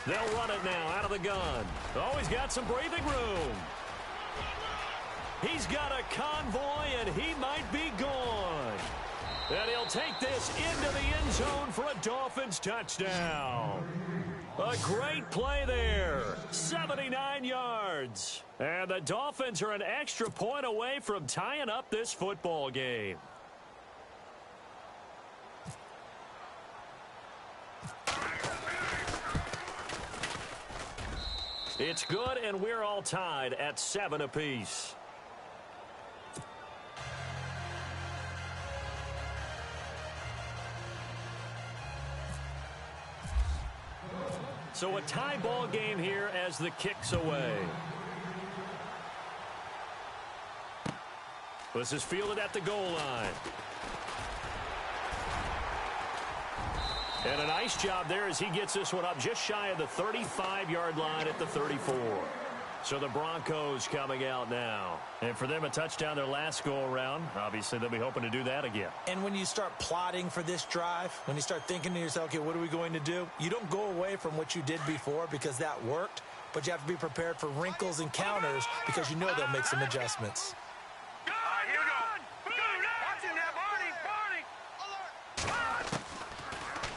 They'll run it now out of the gun. Oh, he's got some breathing room. He's got a convoy, and he might be gone. And he'll take this into the end zone for a Dolphins touchdown. A great play there. 79 yards. And the Dolphins are an extra point away from tying up this football game. It's good, and we're all tied at 7 apiece. So a tie ball game here as the kick's away. This is fielded at the goal line. And a nice job there as he gets this one up just shy of the 35-yard line at the 34. So the Broncos coming out now. And for them, a touchdown their last go-around. Obviously, they'll be hoping to do that again. And when you start plotting for this drive, when you start thinking to yourself, okay, what are we going to do? You don't go away from what you did before because that worked, but you have to be prepared for wrinkles and counters because you know they'll make some adjustments.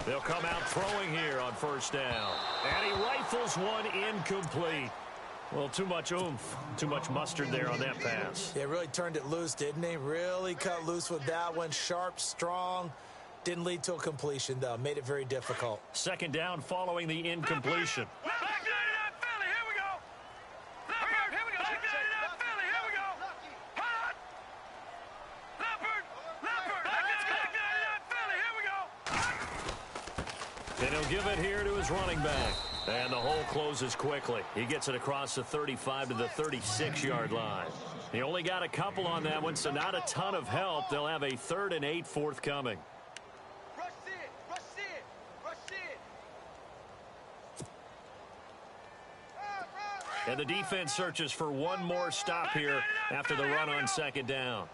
They'll come out throwing here on first down. And he rifles one incomplete. Well, too much oomph, too much mustard there on that pass. Yeah, really turned it loose, didn't he? Really cut loose with that one. Sharp, strong. Didn't lead to a completion, though. Made it very difficult. Second down following the incompletion. And he'll give it here to his running back. And the hole closes quickly. He gets it across the 35 to the 36-yard line. He only got a couple on that one, so not a ton of help. They'll have a 3rd and 8 forthcoming. And the defense searches for one more stop here after the run on second down.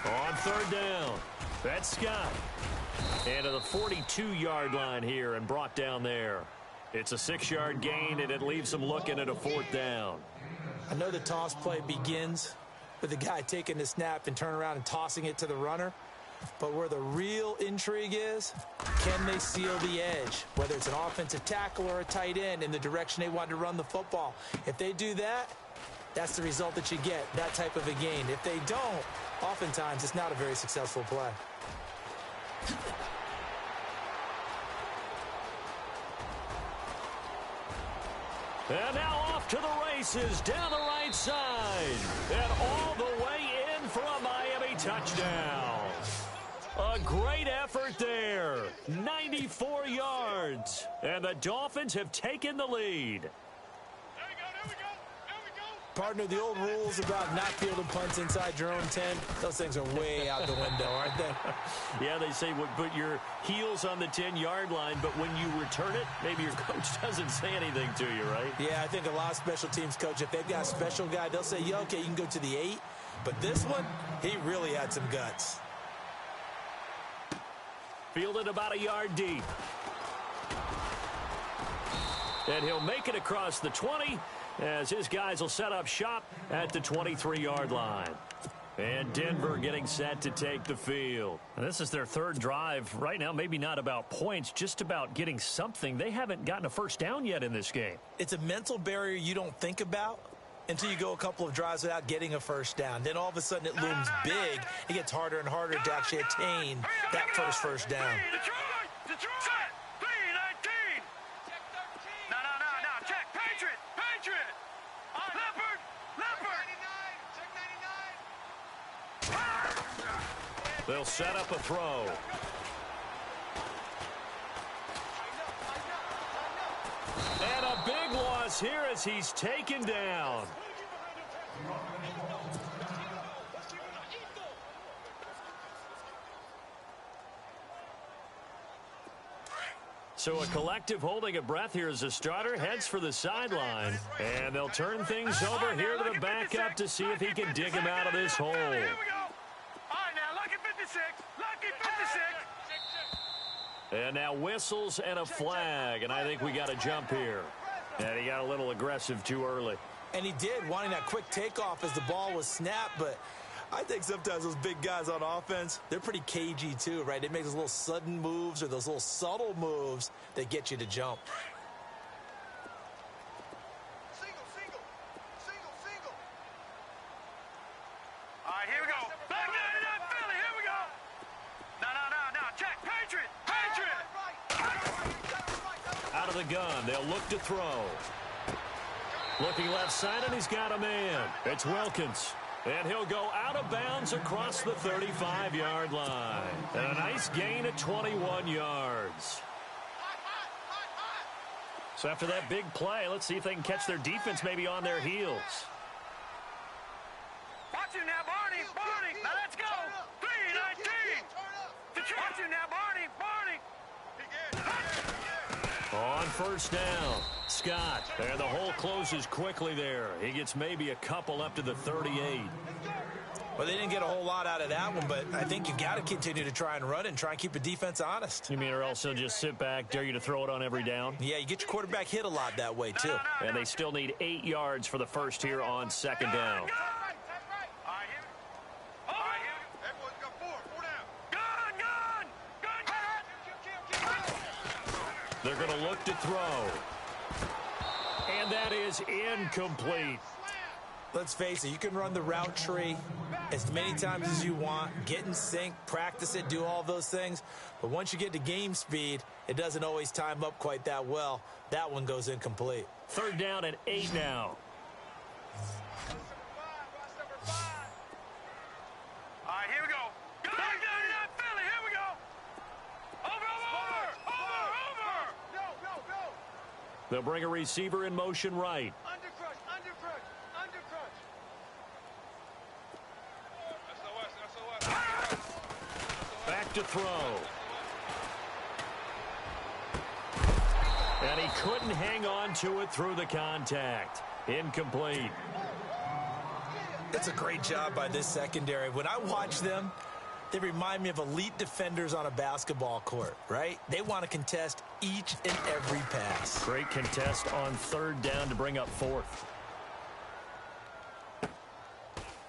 On third down, that's Scott. And to the 42-yard line here and brought down there. It's a 6-yard gain, and it leaves them looking at a 4th down. I know the toss play begins with the guy taking the snap and turn around and tossing it to the runner. But where the real intrigue is, can they seal the edge? Whether it's an offensive tackle or a tight end in the direction they want to run the football. If they do that, that's the result that you get, that type of a gain. If they don't, oftentimes it's not a very successful play. And now off to the races down the right side. And all the way in for a Miami touchdown. A great effort there. 94 yards. And the Dolphins have taken the lead. Partner, the old rules about not fielding punts inside your own 10, those things are way out the window, aren't they? Yeah, they say put your heels on the 10-yard line, but when you return it, maybe your coach doesn't say anything to you, right? Yeah, I think a lot of special teams coach, if they've got a special guy, they'll say, yeah, okay, you can go to the 8. But this one, he really had some guts. Fielded about a yard deep. And he'll make it across the 20 as his guys will set up shop at the 23-yard line. And Denver getting set to take the field. And this is their 3rd drive. Right now, maybe not about points, just about getting something. They haven't gotten a first down yet in this game. It's a mental barrier you don't think about until you go a couple of drives without getting a first down. Then all of a sudden it looms big. It gets harder and harder to actually attain that first down. Detroit! 319! No, check. Patriot! Leopard! Check 99! They'll set up a throw. And a big loss here as he's taken down. So a collective holding of breath here as the starter heads for the sideline. And they'll turn things over here to the backup to see if he can dig him out of this hole. Here we go. All right, now, lucky 56. Lucky 56. And now whistles and a flag, and I think we got a jump here. And he got a little aggressive too early. And he did, wanting that quick takeoff as the ball was snapped, but I think sometimes those big guys on offense, they're pretty cagey too, right? They make those little sudden moves or those little subtle moves that get you to jump. Single. All right, here we go. Back down to Philly. Here we go. No. Check. Patriot. Out of the gun, they'll look to throw. Looking left side, and he's got a man. It's Wilkins. And he'll go out of bounds across the 35-yard line. And a nice gain of 21 yards. So after that big play, let's see if they can catch their defense maybe on their heels. Watch you now, Barney. Now let's go. 3-19. Watch you now, Barney. On first down, Scott. And the hole closes quickly there. He gets maybe a couple up to the 38. Well, they didn't get a whole lot out of that one, but I think you got to continue to try and run and try and keep the defense honest. You mean or else they'll just sit back, dare you to throw it on every down? Yeah, you get your quarterback hit a lot that way, too. And they still need 8 yards for the first here on second down. They're going to look to throw. And that is incomplete. Let's face it, you can run the route tree as many times as you want, get in sync, practice it, do all those things. But once you get to game speed, it doesn't always time up quite that well. That one goes incomplete. Third down and 8 now. All right, here we go. Back down to that Philly. Here we go. Over. They'll bring a receiver in motion right. Under crush. Back to throw. And he couldn't hang on to it through the contact. Incomplete. It's a great job by this secondary. When I watch them, they remind me of elite defenders on a basketball court, right? They want to contest each and every pass. Great contest on third down to bring up fourth.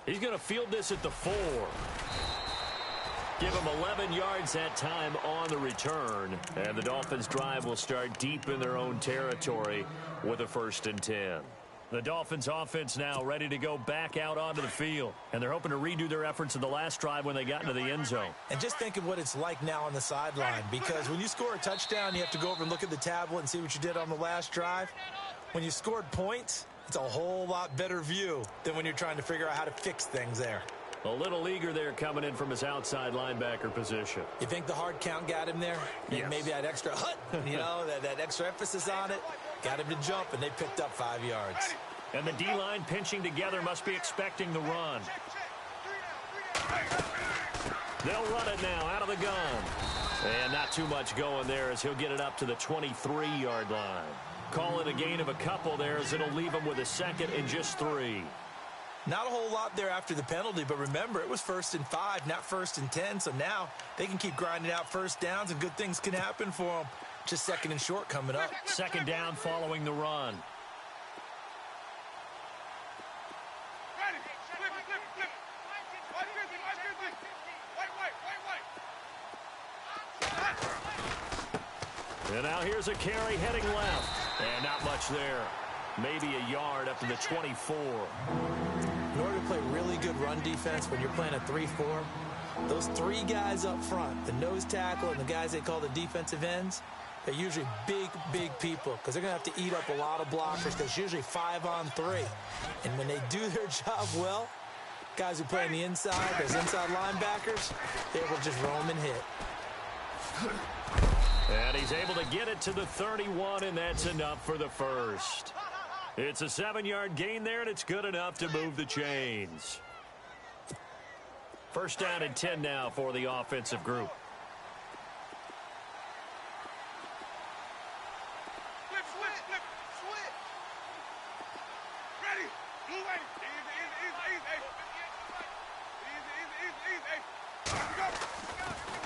He's going to field this at the 4. Give him 11 yards that time on the return. And the Dolphins' drive will start deep in their own territory with a 1st and 10. The Dolphins' offense now ready to go back out onto the field. And they're hoping to redo their efforts in the last drive when they got into the end zone. And just think of what it's like now on the sideline. Because when you score a touchdown, you have to go over and look at the tablet and see what you did on the last drive. When you scored points, it's a whole lot better view than when you're trying to figure out how to fix things there. A little eager there coming in from his outside linebacker position. You think the hard count got him there? Yes. Maybe that extra that extra emphasis on it got him to jump, and they picked up 5 yards. And the D-line pinching together must be expecting the run. They'll run it now out of the gun. And not too much going there as he'll get it up to the 23-yard line. Call it a gain of a couple there as it'll leave him with a 2nd and just 3. Not a whole lot there after the penalty, but remember, it was 1st and 5, not 1st and 10, so now they can keep grinding out first downs and good things can happen for them. Just 2nd and short coming up. 2nd down following the run. And now here's a carry heading left. And not much there. Maybe a yard up to the 24. In order to play really good run defense when you're playing a 3-4, those 3 guys up front, the nose tackle and the guys they call the defensive ends, they're usually big people because they're going to have to eat up a lot of blockers because it's usually 5 on 3. And when they do their job well, guys who play on the inside, those inside linebackers, they will just roam and hit. And he's able to get it to the 31, and that's enough for the first. It's a 7-yard gain there, and it's good enough to move the chains. 1st down and 10 now for the offensive group.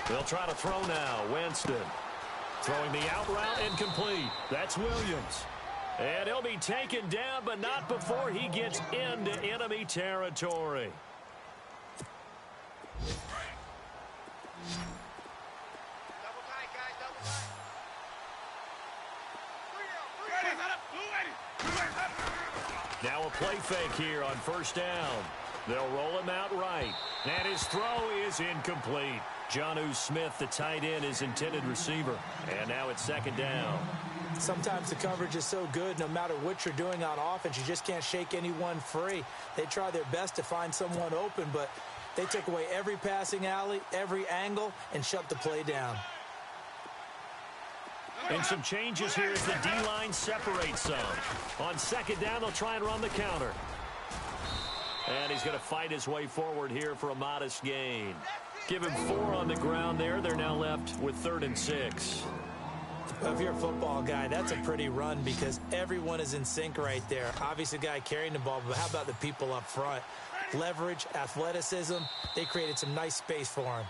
They'll try to throw now. Winston throwing the out route incomplete. That's Williams. And he'll be taken down, but not before he gets into enemy territory. Now a play fake here on first down. They'll roll him out right. And his throw is incomplete. Jonnu Smith, the tight end, is intended receiver. And now it's second down. Sometimes the coverage is so good, no matter what you're doing on offense, you just can't shake anyone free. They try their best to find someone open, but they took away every passing alley, every angle, and shut the play down. And some changes here as the D-line separates some. On second down, they'll try and run the counter. And he's going to fight his way forward here for a modest gain. Give him 4 on the ground there. They're now left with 3rd and 6. Well, if you're a football guy, that's a pretty run because everyone is in sync right there. Obviously, the guy carrying the ball, but how about the people up front? Leverage, athleticism, they created some nice space for him.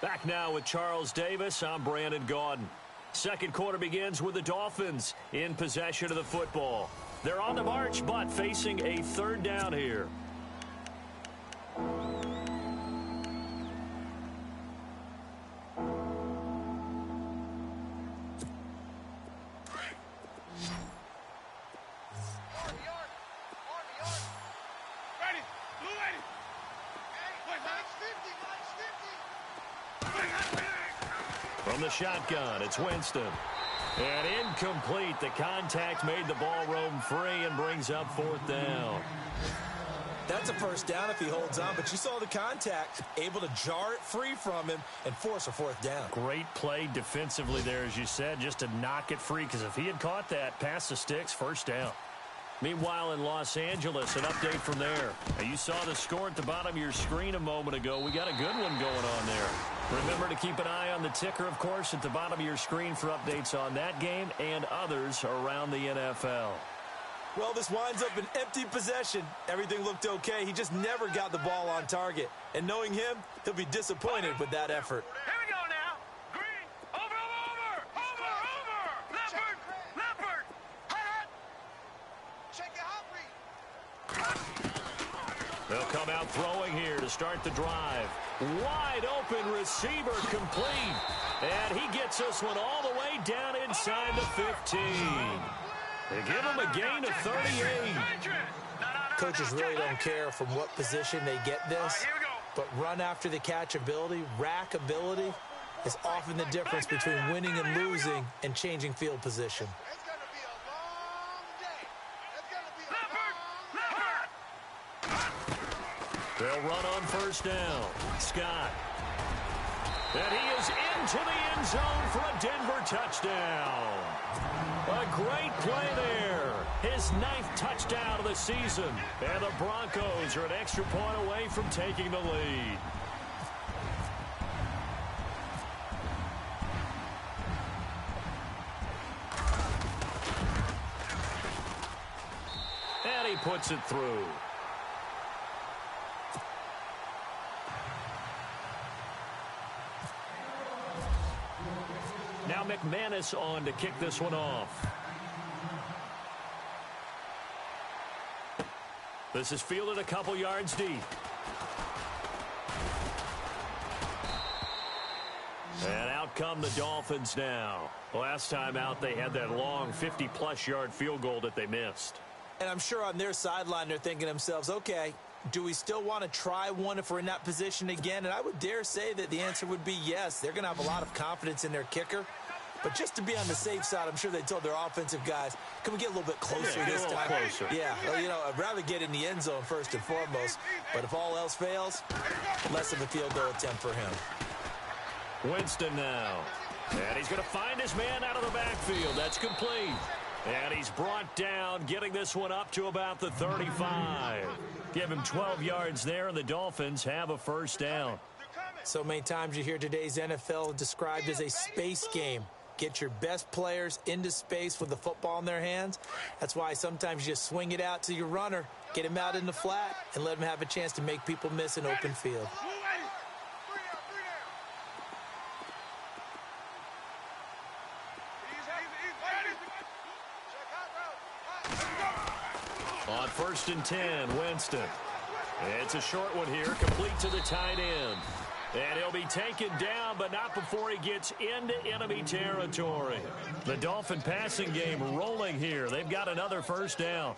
Back now with Charles Davis, I'm Brandon Gaudin. Second quarter begins with the Dolphins in possession of the football. They're on the march, but facing a 3rd down here. From the shotgun, it's Winston. And incomplete. The contact made the ball roam free and brings up 4th down. That's a first down if he holds on, but you saw the contact, able to jar it free from him and force a 4th down. Great play defensively there, as you said, just to knock it free, because if he had caught that, past the sticks, 1st down. Meanwhile, in Los Angeles, an update from there. Now, you saw the score at the bottom of your screen a moment ago. We got a good one going on there. Remember to keep an eye on the ticker, of course, at the bottom of your screen for updates on that game and others around the NFL. Well, this winds up an empty possession. Everything looked okay. He just never got the ball on target. And knowing him, he'll be disappointed with that effort. Here we go now. Green. Over. Leopard. Hot. Check it out, Reed. They'll come out throwing here to start the drive. Wide open receiver complete. And he gets this one all the way down inside the 15. They give him a gain of 38. Coaches really don't care from what position they get this, but run after the catch ability, rack ability, is often the difference between winning and losing and changing field position. It's going to be a long day. They'll run on first down. Scott. And he is into the end zone for a Denver touchdown. A great play there. His 9th touchdown of the season. And the Broncos are an extra point away from taking the lead. And he puts it through. Now McManus on to kick this one off. This is fielded a couple yards deep. And out come the Dolphins now. Last time out, they had that long 50-plus yard field goal that they missed. And I'm sure on their sideline, they're thinking to themselves, okay, do we still want to try one if we're in that position again? And I would dare say that the answer would be yes. They're going to have a lot of confidence in their kicker. But just to be on the safe side, I'm sure they told their offensive guys, can we get a little bit closer this time? Closer. Yeah, well, you know, I'd rather get in the end zone first and foremost. But if all else fails, less of a field goal attempt for him. Winston now. And he's going to find his man out of the backfield. That's complete. And he's brought down, getting this one up to about the 35. Give him 12 yards there, and the Dolphins have a first down. So many times you hear today's NFL described as a space game. Get your best players into space with the football in their hands. That's why sometimes you just swing it out to your runner, Get him out in the flat and let him have a chance to make people miss an open field. On 1st and 10, Winston. It's a short one here, complete to the tight end. And he'll be taken down, but not before he gets into enemy territory. The Dolphin passing game rolling here. They've got another first down.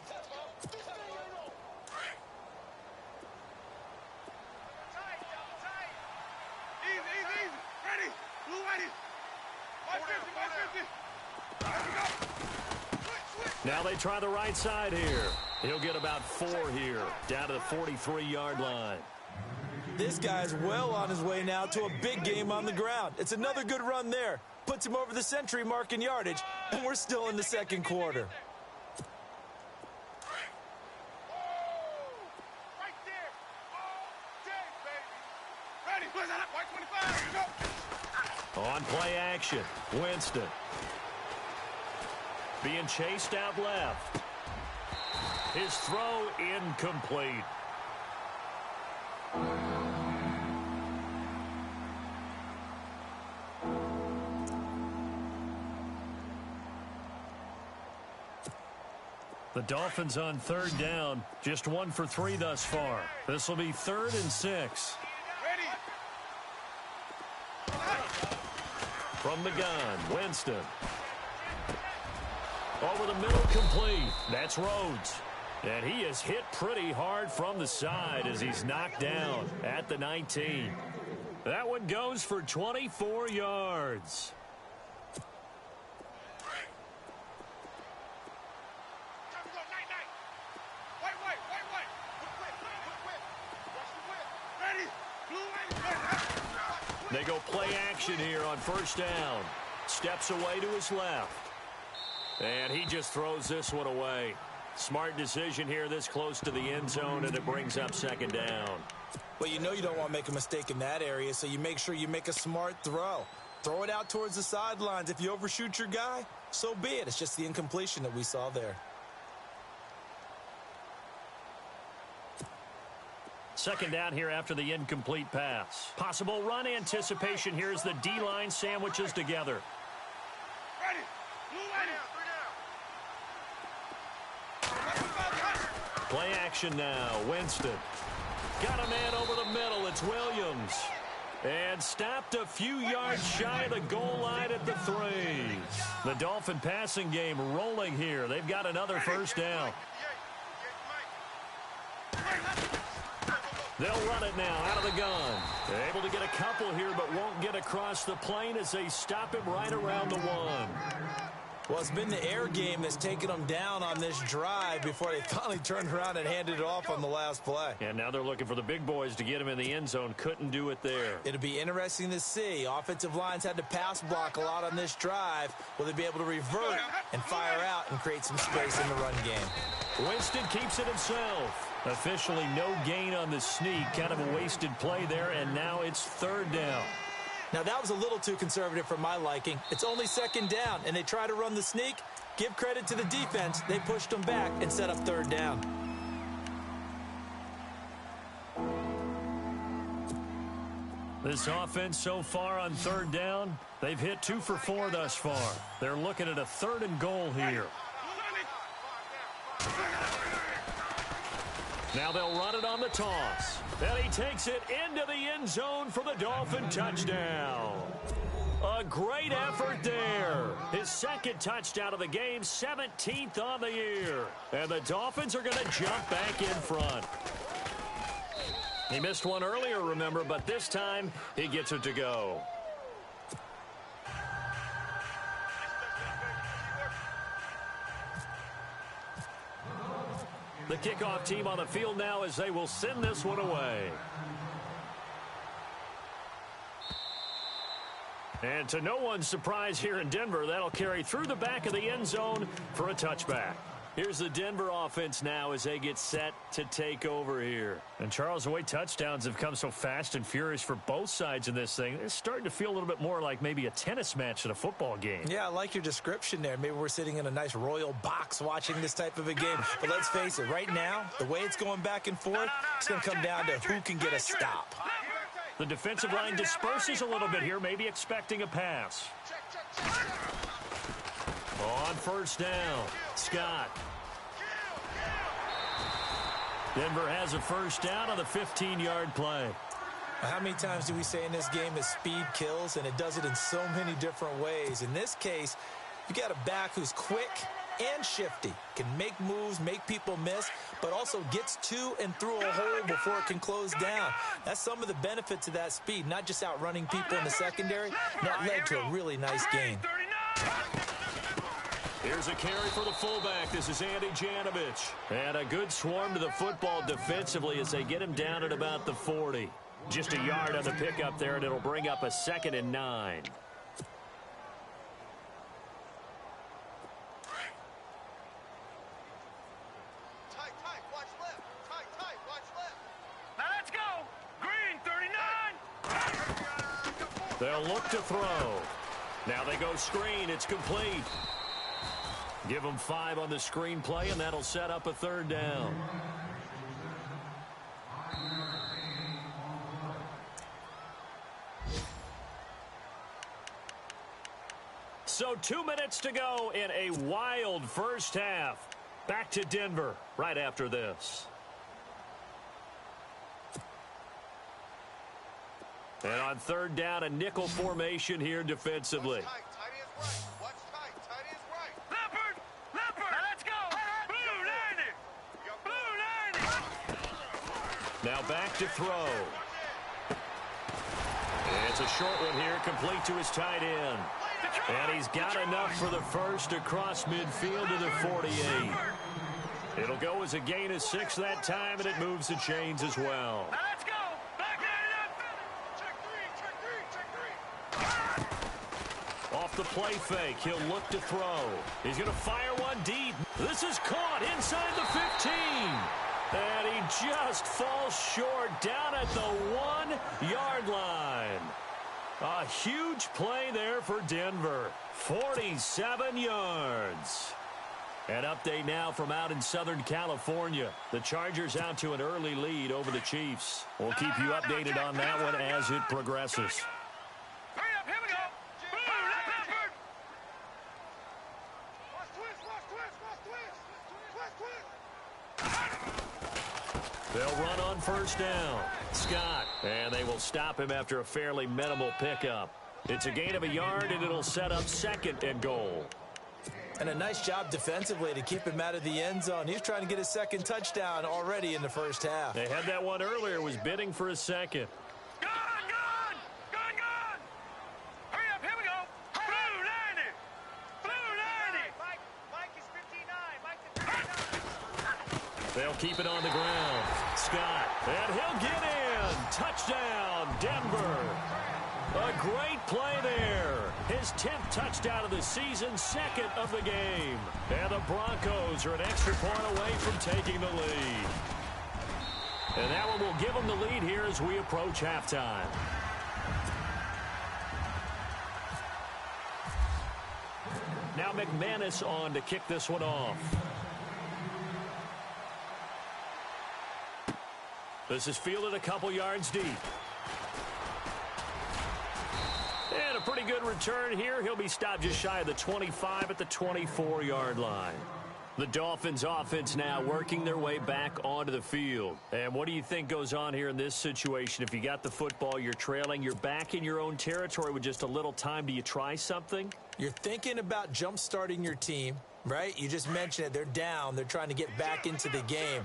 Now they try the right side here. He'll get about 4 here, down to the 43-yard line. This guy's well on his way now to a big game on the ground. It's another good run there. Puts him over the century mark in yardage, and we're still in the second quarter. On play action, Winston. Being chased out left. His throw incomplete. The Dolphins on 3rd down, just 1 for 3 thus far. This will be 3rd and 6. From the gun, Winston. Over the middle, complete. That's Rhodes. And he is hit pretty hard from the side as he's knocked down at the 19. That one goes for 24 yards. They go play action here on 1st down. Steps away to his left. And he just throws this one away. Smart decision here this close to the end zone, and it brings up 2nd down. Well, you know you don't want to make a mistake in that area, so you make sure you make a smart throw. Throw it out towards the sidelines. If you overshoot your guy, so be it. It's just the incompletion that we saw there. 2nd down here after the incomplete pass. Possible run anticipation here as the D-line sandwiches together. Play action now. Winston. Got a man over the middle. It's Williams. And stopped a few yards shy of the goal line at the 3. The Dolphin passing game rolling here. They've got another first down. They'll run it now out of the gun. They're able to get a couple here, but won't get across the plane as they stop him right around the 1. Well, it's been the air game that's taken them down on this drive before they finally turned around and handed it off on the last play. And now they're looking for the big boys to get him in the end zone. Couldn't do it there. It'll be interesting to see. Offensive lines had to pass block a lot on this drive. Will they be able to revert and fire out and create some space in the run game? Winston keeps it himself. Officially no gain on the sneak. Kind of a wasted play there, and now it's 3rd down. Now, that was a little too conservative for my liking. It's only 2nd down, and they try to run the sneak. Give credit to the defense. They pushed them back and set up 3rd down. This offense so far on 3rd down, they've hit 2 for 4 thus far. They're looking at a 3rd and goal here. Now they'll run it on the toss. And he takes it into the end zone for the Dolphin touchdown. A great effort there. His 2nd touchdown of the game, 17th on the year. And the Dolphins are going to jump back in front. He missed one earlier, remember, but this time he gets it to go. The kickoff team on the field now as they will send this one away. And to no one's surprise here in Denver, that'll carry through the back of the end zone for a touchback. Here's the Denver offense now as they get set to take over here. And, Charles, the way touchdowns have come so fast and furious for both sides in this thing, it's starting to feel a little bit more like maybe a tennis match at a football game. Yeah, I like your description there. Maybe we're sitting in a nice royal box watching this type of a game. But let's face it, right now, the way it's going back and forth, it's going to come down to who can get a stop. The defensive line disperses a little bit here, maybe expecting a pass. On first down, Scott. Denver has a first down on the 15-yard play. How many times do we say in this game that speed kills, and it does it in so many different ways? In this case, you got a back who's quick and shifty, can make moves, make people miss, but also gets to and through a hole before it can close down. That's some of the benefits of that speed, not just outrunning people in the secondary. That led to a really nice game. Here's a carry for the fullback. This is Andy Janovich. And a good swarm to the football defensively as they get him down at about the 40. Just a yard on the pickup there, and it'll bring up a 2nd and 9. Watch left. Watch left. Now let's go. Green, 39. They'll look to throw. Now they go screen. It's complete. Give them 5 on the screen play, and that'll set up a 3rd down. So 2 minutes to go in a wild first half. Back to Denver right after this. And on 3rd down, a nickel formation here defensively. Now back to throw. It's a short one here, complete to his tight end. And he's got enough for the first across midfield to the 48. It'll go as a gain of 6 that time, and it moves the chains as well. Now let's go. Back check three. Off the play fake, he'll look to throw. He's going to fire one deep. This is caught inside the 15. And he just falls short down at the 1-yard line. A huge play there for Denver. 47 yards. An update now from out in Southern California. The Chargers out to an early lead over the Chiefs. We'll keep you updated on that one as it progresses. Hurry up, here we go. Blue, left Leopard. They'll run on first down. Scott. And they will stop him after a fairly minimal pickup. It's a gain of a yard, and it'll set up 2nd and goal. And a nice job defensively to keep him out of the end zone. He's trying to get his 2nd touchdown already in the first half. They had that one earlier, was bidding for a 2nd. Gone. Hurry up, here we go. Blue, 90. Blue, 90. Mike is 59. They'll keep it on the ground. Scott, and he'll get in. Touchdown, Denver. A great play there. His 10th touchdown of the season, 2nd of the game. And the Broncos are an extra point away from taking the lead. And that one will give them the lead here as we approach halftime. Now McManus on to kick this one off. This is fielded a couple yards deep. And a pretty good return here. He'll be stopped just shy of the 25 at the 24-yard line. The Dolphins offense now working their way back onto the field. And what do you think goes on here in this situation? If you got the football, you're trailing, you're back in your own territory with just a little time. Do you try something? You're thinking about jump-starting your team, right? You just mentioned it. They're down. They're trying to get back into the game.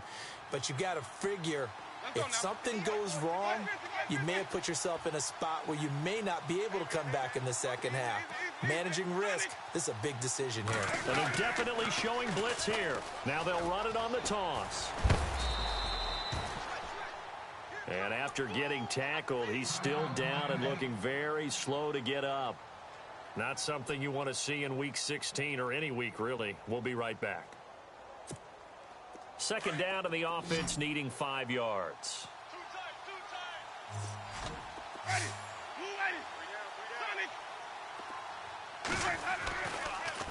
But you got to figure if something goes wrong, you may have put yourself in a spot where you may not be able to come back in the second half. Managing risk, this is a big decision here. And they're definitely showing blitz here. Now they'll run it on the toss. And after getting tackled, he's still down and looking very slow to get up. Not something you want to see in Week 16 or any week, really. We'll be right back. Second down to the offense, needing 5 yards.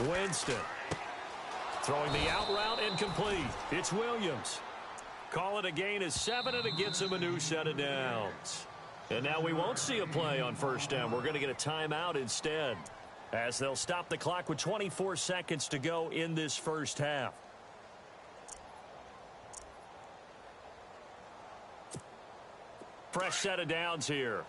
Winston throwing the out route incomplete. It's Williams. Call it a gain of 7, and it gets him a new set of downs. And now we won't see a play on first down. We're going to get a timeout instead, as they'll stop the clock with 24 seconds to go in this first half. Fresh set of downs here.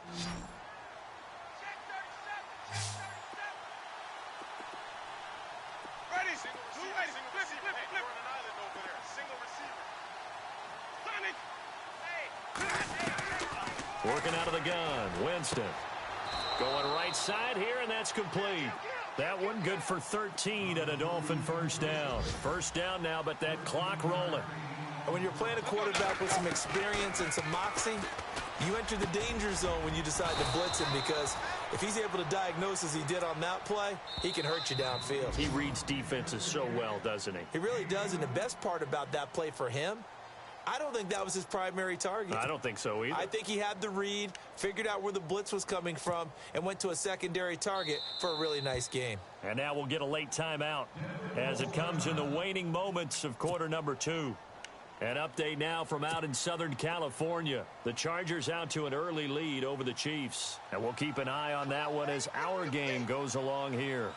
Working out of the gun, Winston. Going right side here, and that's complete. That one good for 13 and a Dolphin first down. First down now, but that clock rolling. When you're playing a quarterback with some experience and some moxie, you enter the danger zone when you decide to blitz him, because if he's able to diagnose as he did on that play, he can hurt you downfield. He reads defenses so well, doesn't he? He really does, and the best part about that play for him, I don't think that was his primary target. I don't think so either. I think he had the read, figured out where the blitz was coming from, and went to a secondary target for a really nice game. And now we'll get a late timeout as it comes in the waning moments of quarter number 2. An update now from out in Southern California. The Chargers out to an early lead over the Chiefs. And we'll keep an eye on that one as our game goes along here.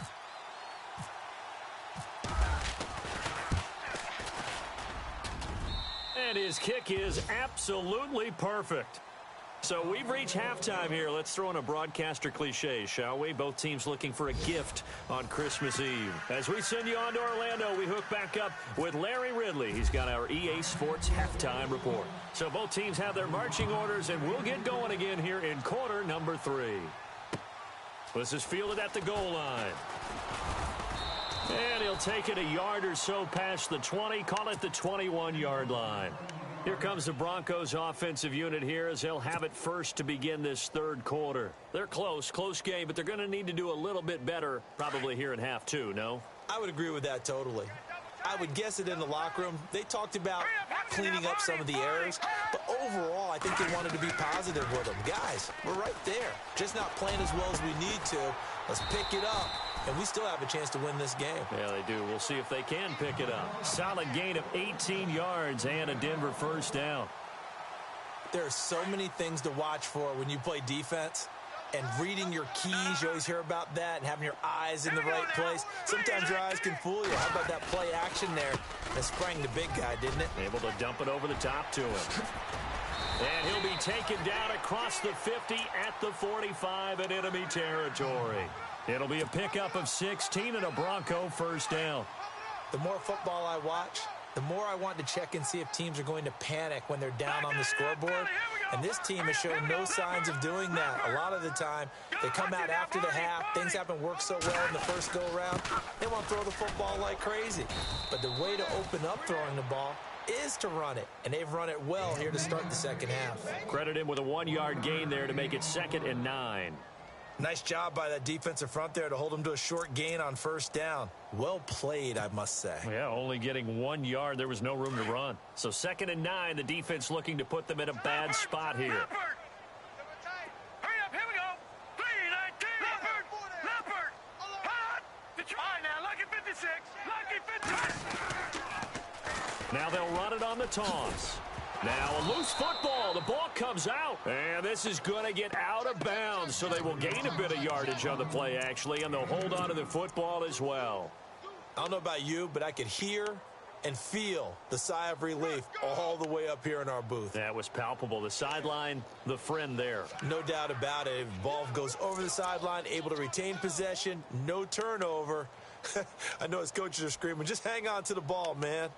And his kick is absolutely perfect. So we've reached halftime here. Let's throw in a broadcaster cliche, shall we? Both teams looking for a gift on Christmas Eve. As we send you on to Orlando, we hook back up with Larry Ridley. He's got our EA Sports halftime report. So both teams have their marching orders, and we'll get going again here in quarter number 3. This is fielded at the goal line. And he'll take it a yard or so past the 20, call it the 21-yard line. Here comes the Broncos offensive unit here as they'll have it first to begin this third quarter. They're close game, but they're going to need to do a little bit better probably here in half 2, no? I would agree with that totally. I would guess it in the locker room. They talked about cleaning up some of the errors, but overall, I think they wanted to be positive with them. Guys, we're right there. Just not playing as well as we need to. Let's pick it up, and we still have a chance to win this game. Yeah, they do. We'll see if they can pick it up. Solid gain of 18 yards and a Denver first down. There are so many things to watch for when you play defense. And reading your keys, you always hear about that, and having your eyes in the right place. Sometimes your eyes can fool you. How about that play action there that sprang the big guy, didn't it? Able to dump it over the top to him. And he'll be taken down across the 50 at the 45 in enemy territory. It'll be a pickup of 16 and a Bronco first down. The more football I watch, the more I want to check and see if teams are going to panic when they're down on the scoreboard. And this team has shown no signs of doing that. A lot of the time, they come out after the half. Things haven't worked so well in the first go-around. They want to throw the football like crazy. But the way to open up throwing the ball is to run it. And they've run it well here to start the second half. Credit him with a 1-yard gain there to make it 2nd and 9. Nice job by that defensive front there to hold him to a short gain on first down. Well played, I must say. Yeah, only getting 1 yard. There was no room to run. So 2nd and 9, the defense looking to put them in a bad spot here. Hurry up, here we go. 3-19. Leopard. Hot. All right, now, lucky 56. Lucky 56. Now they'll run it on the toss. Now a loose football. The ball comes out. And this is going to get out of bounds. So they will gain a bit of yardage on the play, actually. And they'll hold on to the football as well. I don't know about you, but I could hear and feel the sigh of relief all the way up here in our booth. That was palpable. The sideline, the friend there. No doubt about it. The ball goes over the sideline, able to retain possession, no turnover. I know his coaches are screaming, just hang on to the ball, man.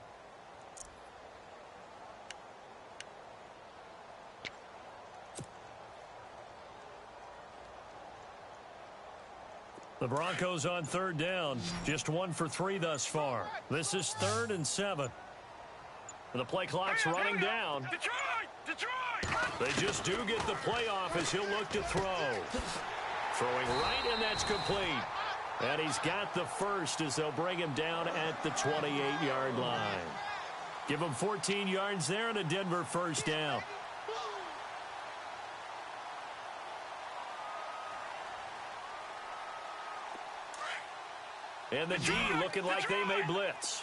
The Broncos on 3rd down. Just 1 for 3 thus far. This is 3rd and 7. And the play clock's running down. Detroit! They just do get the play off as he'll look to throw. Throwing right, and that's complete. And he's got the first as they'll bring him down at the 28-yard line. Give him 14 yards there and a Denver first down. And the D looking like they may blitz.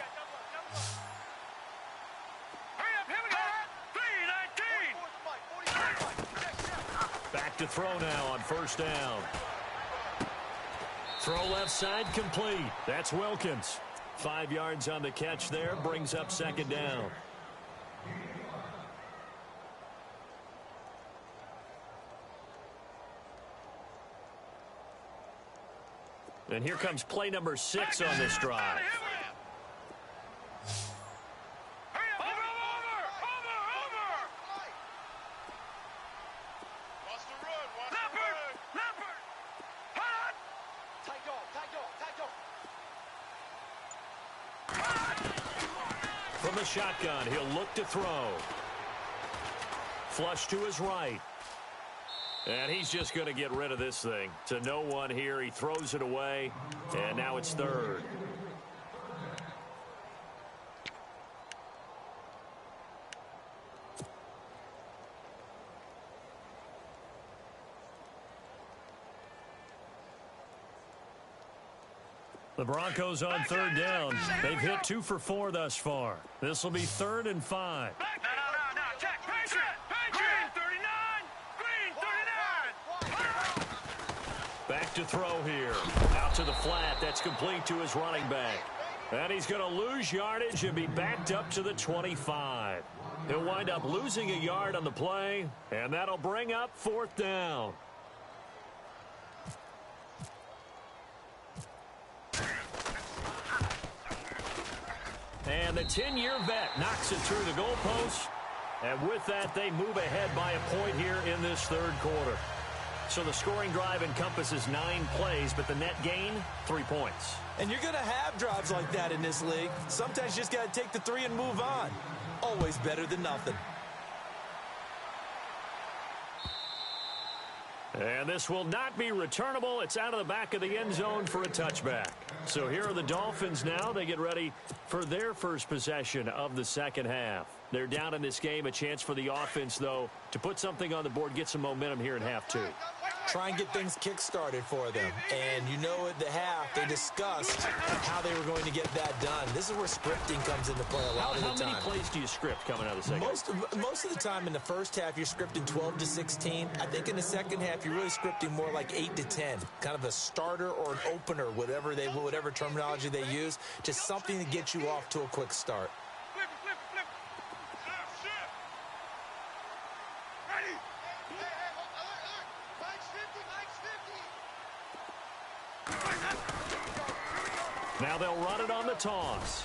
Back to throw now on first down. Throw left side complete. That's Wilkins. 5 yards on the catch there, brings up second down. And here comes play number 6 on this drive. From the shotgun, he'll look to throw. Flush to his right. And he's just going to get rid of this thing. To no one here. He throws it away. And now it's third. The Broncos on third down. They've hit 2 for 4 thus far. This will be 3rd and 5. No. Check. Green 39. Green 39. Back to throw here. Out to the flat. That's complete to his running back. And he's going to lose yardage and be backed up to the 25. He'll wind up losing a yard on the play, and that'll bring up 4th down. And the 10-year vet knocks it through the goalpost. And with that, they move ahead by a point here in this third quarter. So the scoring drive encompasses 9 plays, but the net gain, 3 points. And you're going to have drives like that in this league. Sometimes you just got to take the 3 and move on. Always better than nothing. And this will not be returnable. It's out of the back of the end zone for a touchback. So here are the Dolphins now. They get ready for their first possession of the second half. They're down in this game. A chance for the offense, though, to put something on the board, get some momentum here in half 2. Try and get things kick-started for them. And you know at the half, they discussed how they were going to get that done. This is where scripting comes into play a lot of the time. How many plays do you script coming out of the second half? Most of the time in the first half, you're scripting 12 to 16. I think in the second half, you're really scripting more like 8 to 10. Kind of a starter or an opener, whatever terminology they use. Just something to get you off to a quick start. Now they'll run it on the toss.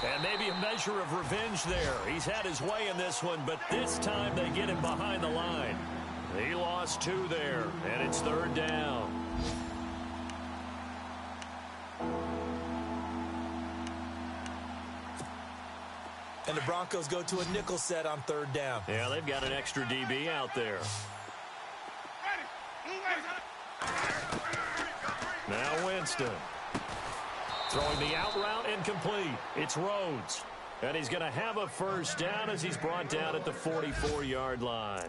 And maybe a measure of revenge there. He's had his way in this one, but this time they get him behind the line. He lost 2 there, and it's 3rd down. And the Broncos go to a nickel set on 3rd down. Yeah, they've got an extra DB out there. Now Winston. Throwing the out route incomplete. It's Rhodes. And he's going to have a first down as he's brought down at the 44-yard line.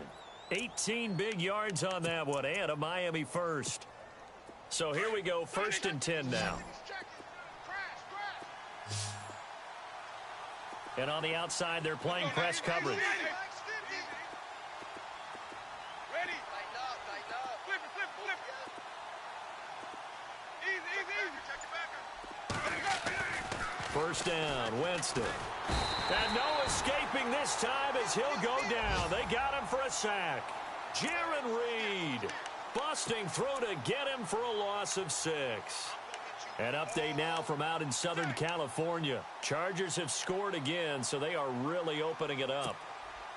18 big yards on that one and a Miami first. So here we go, 1st and 10 now. And on the outside, they're playing press coverage. First down, Winston. And no escaping this time as he'll go down. They got him for a sack. Jaron Reed busting through to get him for a loss of 6. An update now from out in Southern California. Chargers have scored again, so they are really opening it up.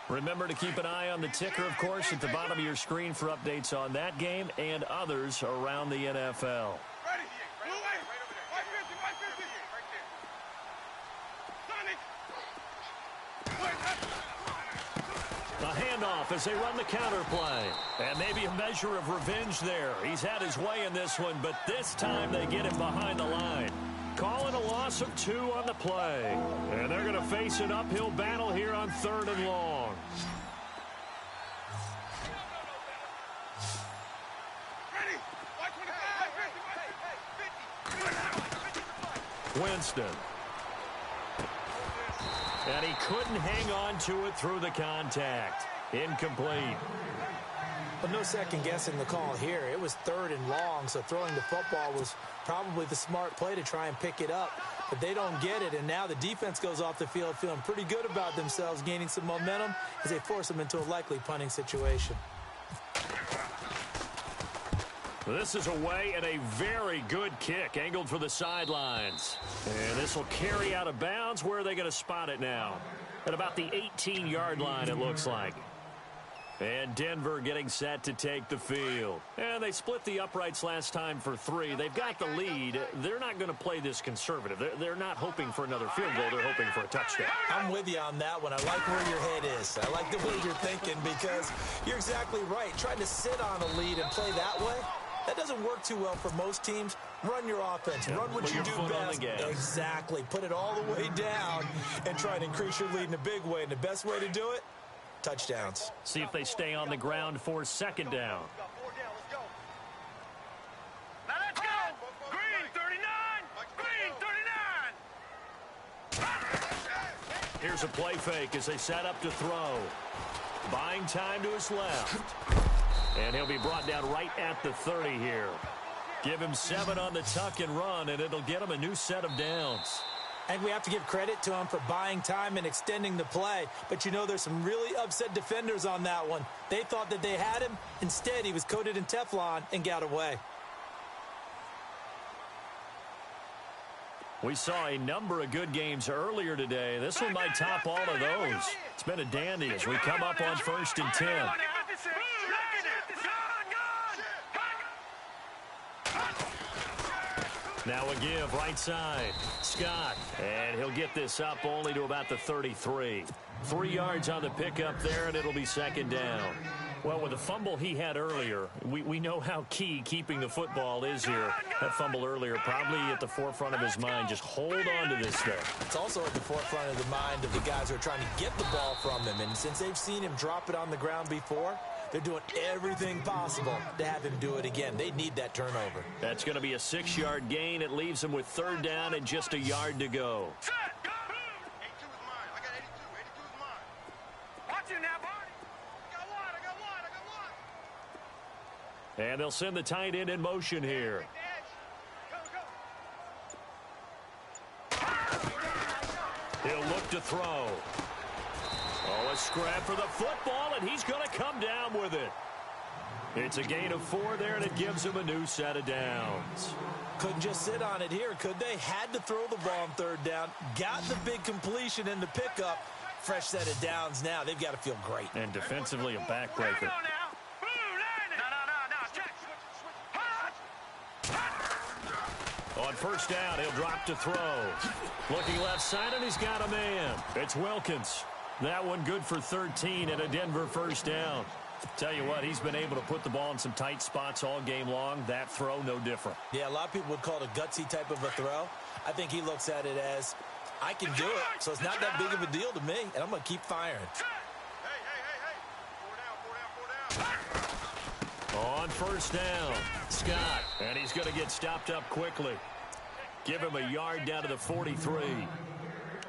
Remember to keep an eye on the ticker, of course, at the bottom of your screen for updates on that game and others around the NFL. A handoff as they run the counter play. And maybe a measure of revenge there. He's had his way in this one, but this time they get him behind the line. Calling a loss of 2 on the play. And they're going to face an uphill battle here on 3rd and long. Winston. And he couldn't hang on to it through the contact. Incomplete. Well, no second guessing the call here. It was 3rd and long, so throwing the football was probably the smart play to try and pick it up. But they don't get it, and now the defense goes off the field feeling pretty good about themselves, gaining some momentum as they force them into a likely punting situation. This is away and a very good kick angled for the sidelines. And this will carry out of bounds. Where are they going to spot it now? At about the 18-yard line, it looks like. And Denver getting set to take the field. And they split the uprights last time for 3. They've got the lead. They're not going to play this conservative. They're not hoping for another field goal. They're hoping for a touchdown. I'm with you on that one. I like where your head is. I like the way you're thinking because you're exactly right. Trying to sit on a lead and play that way, that doesn't work too well for most teams. Run your offense. Run what you do best. Exactly. Put it all the way down and try to increase your lead in a big way. And the best way to do it, touchdowns. See if they stay on the ground for 2nd down. Now let's go. Green 39. Green 39. Here's a play fake as they set up to throw. Buying time to his left. And he'll be brought down right at the 30 here. Give him 7 on the tuck and run, and it'll get him a new set of downs. And we have to give credit to him for buying time and extending the play. But, you know, there's some really upset defenders on that one. They thought that they had him. Instead, he was coated in Teflon and got away. We saw a number of good games earlier today. This one might top all of those. It's been a dandy as we come up on 1st and 10. Now a give, right side. Scott, and he'll get this up only to about the 33. 3 yards on the pickup there, and it'll be 2nd down. Well, with the fumble he had earlier, we know how key keeping the football is here. That fumble earlier probably at the forefront of his mind. Just hold on to this thing. It's also at the forefront of the mind of the guys who are trying to get the ball from him. And since they've seen him drop it on the ground before, they're doing everything possible to have him do it again. They need that turnover. That's going to be a 6-yard gain. It leaves him with 3rd down and just a yard to go. 82 is mine. I got 82. 82 is mine. Watch it now, buddy. I got one. And they'll send the tight end in motion here. He'll look to throw. Oh, a scrap for the football, and he's going to come down with it. It's a gain of 4 there, and it gives him a new set of downs. Couldn't just sit on it here, could they? Had to throw the ball on 3rd down. Got the big completion in the pickup. Fresh set of downs now. They've got to feel great. And defensively, a backbreaker. On 1st down, he'll drop to throw. Looking left side, and he's got a man. It's Wilkins. That one good for 13 and a Denver 1st down. Tell you what, he's been able to put the ball in some tight spots all game long. That throw, no different. Yeah, a lot of people would call it a gutsy type of a throw. I think he looks at it as, I can do it, so it's not that big of a deal to me, and I'm going to keep firing. On 1st down, Scott, and he's going to get stopped up quickly. Give him a yard down to the 43.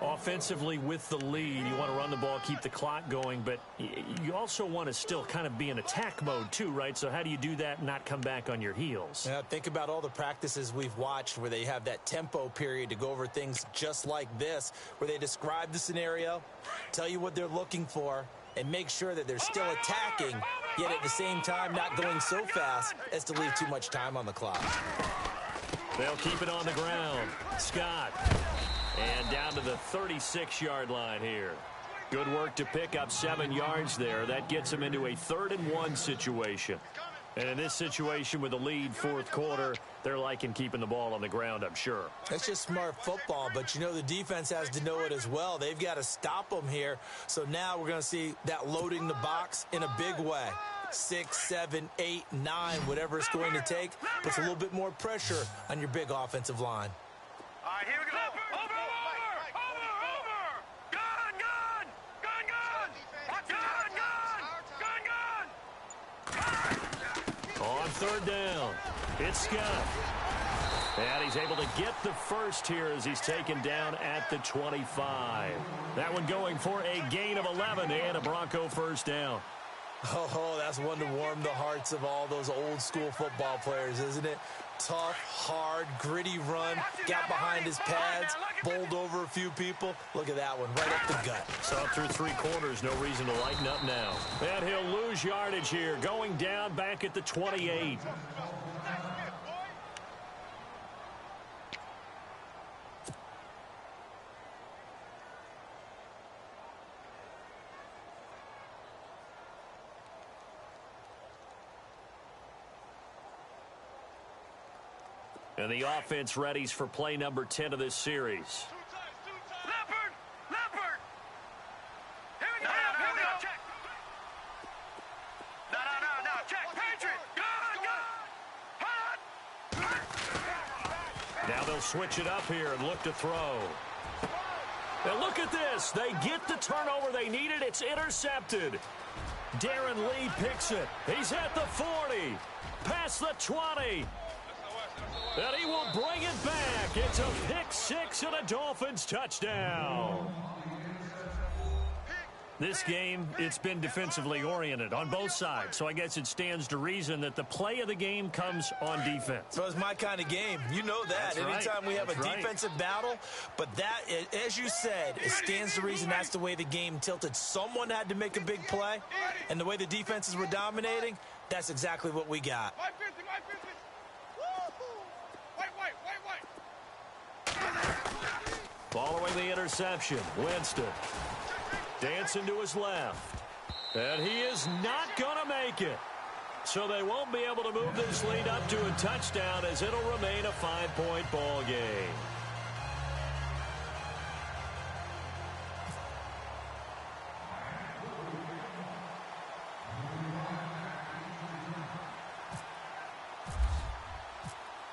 Offensively with the lead, you want to run the ball, keep the clock going, but you also want to still kind of be in attack mode too, right? So how do you do that and not come back on your heels? Yeah, think about all the practices we've watched where they have that tempo period to go over things just like this, where they describe the scenario, tell you what they're looking for, and make sure that they're still attacking, yet at the same time not going so fast as to leave too much time on the clock. They'll keep it on the ground. Scott. And down to the 36-yard line here. Good work to pick up 7 yards there. That gets him into a 3rd and 1 situation. And in this situation with the lead 4th quarter, they're liking keeping the ball on the ground, I'm sure. That's just smart football, but you know the defense has to know it as well. They've got to stop them here. So now we're going to see that loading the box in a big way. 6, 7, 8, 9, whatever it's going to take, puts a little bit more pressure on your big offensive line. All right, here we go. Over. Gun. On third down, it's Scott. And he's able to get the first here as he's taken down at the 25. That one going for a gain of 11 and a Bronco first down. Oh, that's one to warm the hearts of all those old school football players, isn't it? Tough, hard, gritty run, got behind his pads, bowled over a few people. Look at that one, right up the gut. Saw through three quarters, no reason to lighten up now. And he'll lose yardage here, going down back at the 28. And the offense readies for play number 10 of this series. Leopard. Here we go. Check. No. Check. Patriot. Gun. Now they'll switch it up here and look to throw. And look at this. They get the turnover they needed. It's intercepted. Darren Lee picks it. He's at the 40. Past the 20. And he will bring it back. It's a pick six and a Dolphins touchdown. This game, it's been defensively oriented on both sides, so I guess it stands to reason that the play of the game comes on defense. So it's my kind of game. You know that. That's right. Anytime we have That's a right. defensive battle, but that, as you said, it stands to reason that's the way the game tilted. Someone had to make a big play, and the way the defenses were dominating, that's exactly what we got. Following the interception, Winston dancing to his left. And he is not going to make it. So they won't be able to move this lead up to a touchdown as it'll remain a 5-point ball game.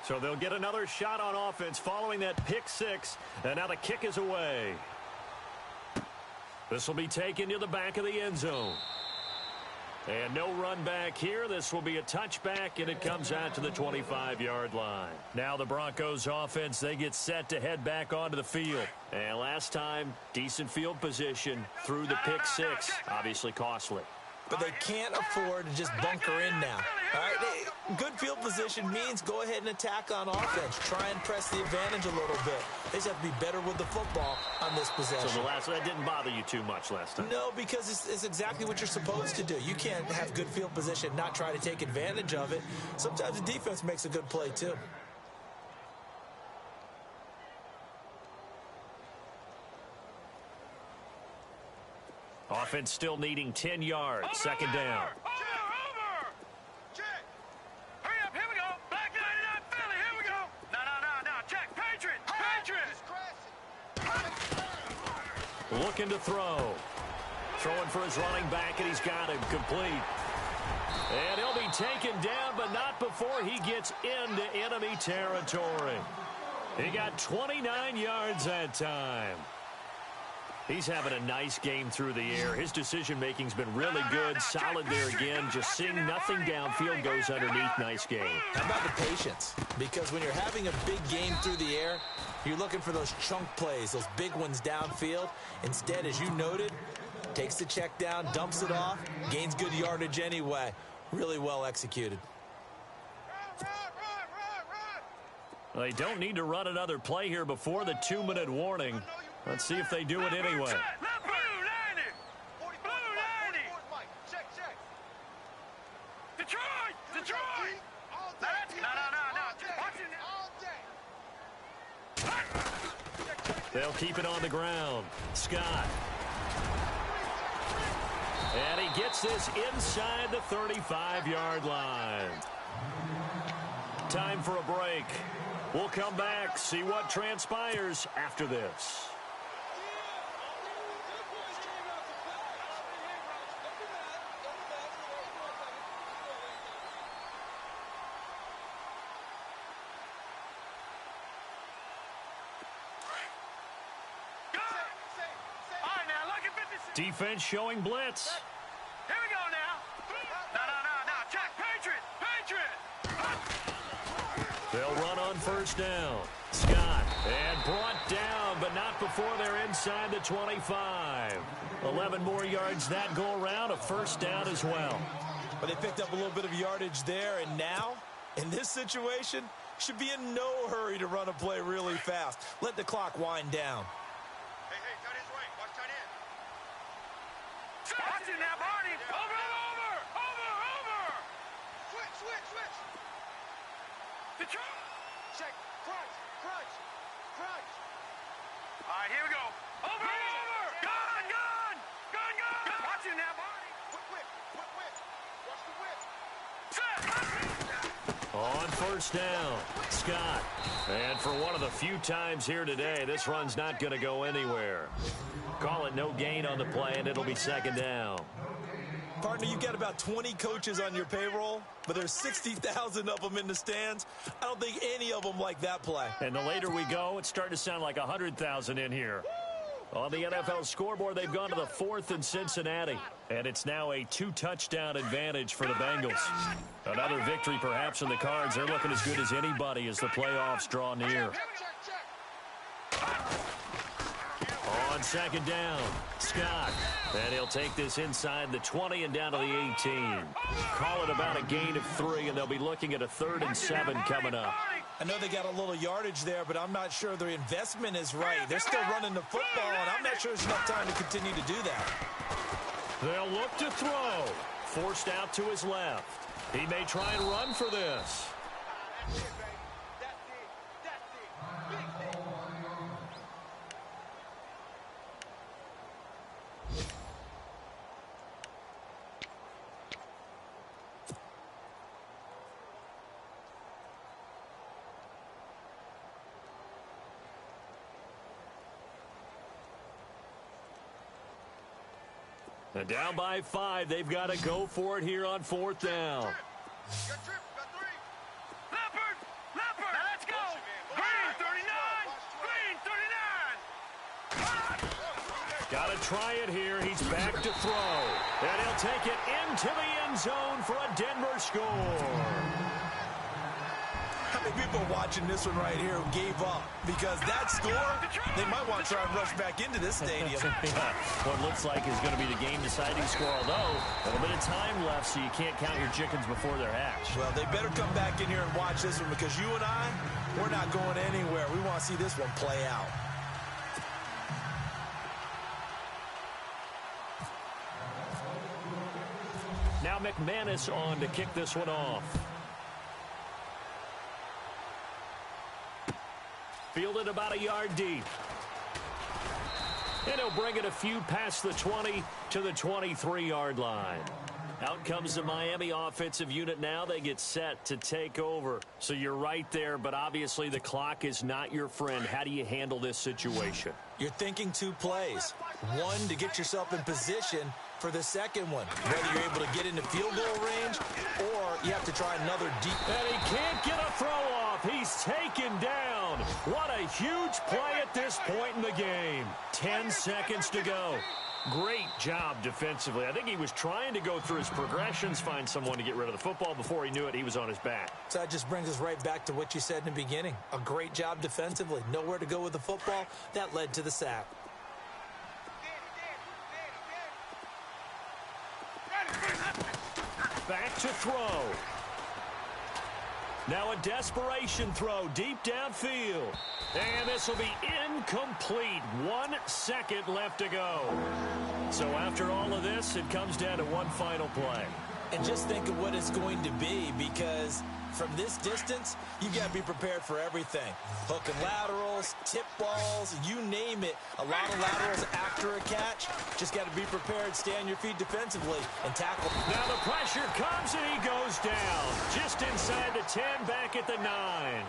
So they'll get another shot on offense following that pick six. And now the kick is away. This will be taken to the back of the end zone. And no run back here. This will be a touchback, and it comes out to the 25-yard line. Now the Broncos offense, they get set to head back onto the field. And last time, decent field position through the pick six. Obviously costly. But they can't afford to just bunker in now. All right? Good field position means go ahead and attack on offense. Try and press the advantage a little bit. They just have to be better with the football on this possession. So that didn't bother you too much last time? No, because it's exactly what you're supposed to do. You can't have good field position and not try to take advantage of it. Sometimes the defense makes a good play, too. Offense still needing 10 yards. Second down. Over. Check. Hurry up. Here we go. Black 99 Philly. Here we go. No. Check. Patriot. Looking to throw. Throwing for his running back, and he's got him complete. And he'll be taken down, but not before he gets into enemy territory. He got 29 yards that time. He's having a nice game through the air. His decision-making's been really good. Solid there again. Just seeing nothing downfield goes underneath. Nice game. How about the patience? Because when you're having a big game through the air, you're looking for those chunk plays, those big ones downfield. Instead, as you noted, takes the check down, dumps it off, gains good yardage anyway. Really well executed. They don't need to run another play here before the 2-minute warning. Let's see if they do it anyway. Blue 90. Detroit. No. They'll keep it on the ground. Scott. And he gets this inside the 35-yard line. Time for a break. We'll come back, see what transpires after this. Defense showing blitz. Here we go now. No. Check. Patriot. They'll run on first down. Scott, and brought down, but not before they're inside the 25. 11 more yards that go around, a first down as well. But they picked up a little bit of yardage there, and now, in this situation, should be in no hurry to run a play really fast. Let the clock wind down. Hey, tight end's right. Watch tight end. Watch it now, Barney. Over. Switch. The truck. Check. Crunch. All right, here we go. Over. Gun. Watch it now, Barney. Whip. Watch the whip. On first down, Scott. And for one of the few times here today, this run's not going to go anywhere. Call it no gain on the play, and it'll be second down. Partner, you've got about 20 coaches on your payroll, but there's 60,000 of them in the stands. I don't think any of them like that play. And the later we go, it's starting to sound like 100,000 in here. On the NFL scoreboard, they've gone to the 4th in Cincinnati, and it's now a 2-touchdown advantage for the Bengals. Another victory perhaps in the cards. They're looking as good as anybody as the playoffs draw near. On second down, Scott. And he'll take this inside the 20 and down to the 18. Call it about a gain of 3, and they'll be looking at a 3rd and 7 coming up. I know they got a little yardage there, but I'm not sure their investment is right. They're still running the football, and I'm not sure there's enough time to continue to do that. They'll look to throw. Forced out to his left. He may try and run for this. And down by 5, they've got to go for it here on 4th down. Got 3. Leopard. Now let's go. Green 39. Got to try it here. He's back to throw. And he'll take it into the end zone for a Denver score. How many people watching this one right here who gave up? Because that score, they might want to try and rush back into this stadium. What looks like is going to be the game-deciding score, although a little bit of time left, so you can't count your chickens before they're hatched. Well, they better come back in here and watch this one, because you and I, we're not going anywhere. We want to see this one play out. Now McManus on to kick this one off. Fielded about a yard deep. And he'll bring it a few past the 20 to the 23-yard line. Out comes the Miami offensive unit now. They get set to take over. So you're right there, but obviously the clock is not your friend. How do you handle this situation? You're thinking 2 plays. One, to get yourself in position for the second one, whether you're able to get into field goal range or you have to try another deep. And he can't get a throw off. He's taken down. What a huge play at this point in the game. 10 seconds to go. Great job defensively. I think he was trying to go through his progressions, find someone to get rid of the football. Before he knew it, he was on his back. So that just brings us right back to what you said in the beginning. A great job defensively. Nowhere to go with the football. That led to the sack. Back to throw. Now a desperation throw deep downfield. And this will be incomplete. 1 second left to go. So after all of this, it comes down to one final play. And just think of what it's going to be, because from this distance, you got to be prepared for everything. Hook and laterals, tip balls, you name it. A lot of laterals after a catch. Just got to be prepared, stay on your feet defensively, and tackle. Now the pressure comes and he goes down. Just inside the 10, back at the 9.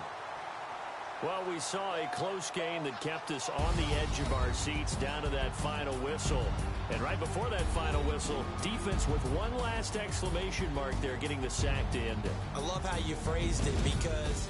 Well, we saw a close game that kept us on the edge of our seats down to that final whistle. And right before that final whistle, defense with one last exclamation mark there, getting the sack to end it. I love how you phrased it, because